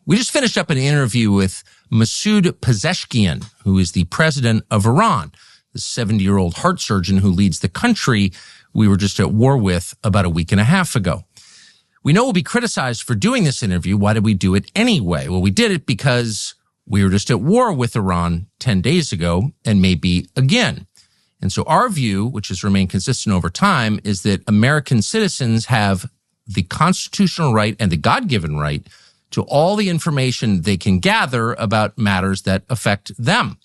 We just finished up an interview with Mosoud Pezeshkian, who is the president of Iran, the 70-year-old heart surgeon who leads the country we were just at war with about a week and a half ago. We know we'll be criticized for doing this interview. Why did we do it anyway? Well, we did it because we were just at war with Iran 10 days ago and maybe again. And so our view, which has remained consistent over time, is that American citizens have the constitutional right and the God-given right to all the information they can gather about matters that affect them.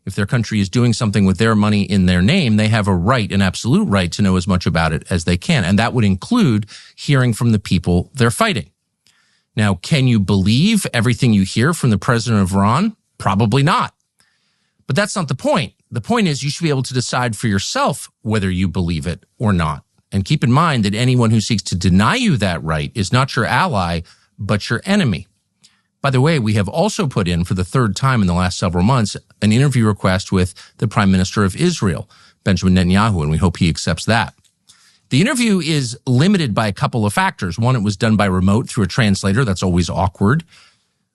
If their country is doing something with their money in their name, they have a right, an absolute right, to know as much about it as they can. And that would include hearing from the people they're fighting. Now, can you believe everything you hear from the president of Iran? Probably not. But that's not the point. The point is you should be able to decide for yourself whether you believe it or not. And keep in mind that anyone who seeks to deny you that right is not your ally, but your enemy. By the way, we have also put in, for the third time in the last several months, an interview request with the Prime Minister of Israel, Benjamin Netanyahu, and we hope he accepts that. The interview is limited by a couple of factors. One, it was done by remote through a translator. That's always awkward.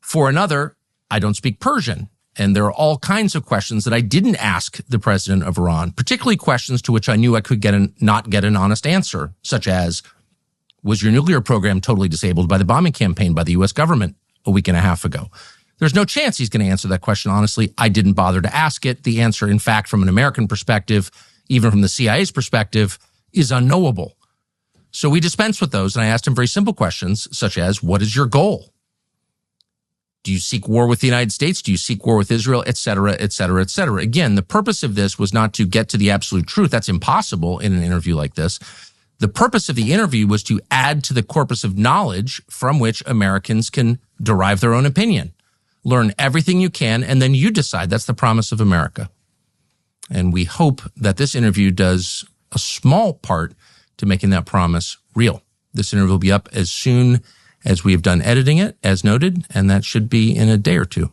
For another, I don't speak Persian, and there are all kinds of questions that I didn't ask the president of Iran, particularly questions to which I knew I could not get an honest answer, such as, was your nuclear program totally disabled by the bombing campaign by the U.S. government a week and a half ago? There's no chance he's going to answer that question honestly. I didn't bother to ask it. The answer, in fact, from an American perspective, even from the CIA's perspective, is unknowable. So we dispense with those, and I asked him very simple questions, such as, what is your goal? Do you seek war with the United States? Do you seek war with Israel? Et cetera, et cetera, et cetera. Again, the purpose of this was not to get to the absolute truth. That's impossible in an interview like this. The purpose of the interview was to add to the corpus of knowledge from which Americans can derive their own opinion. Learn everything you can, and then you decide. That's the promise of America. And we hope that this interview does a small part to making that promise real. This interview will be up as soon as we have done editing it, as noted, and that should be in a day or two.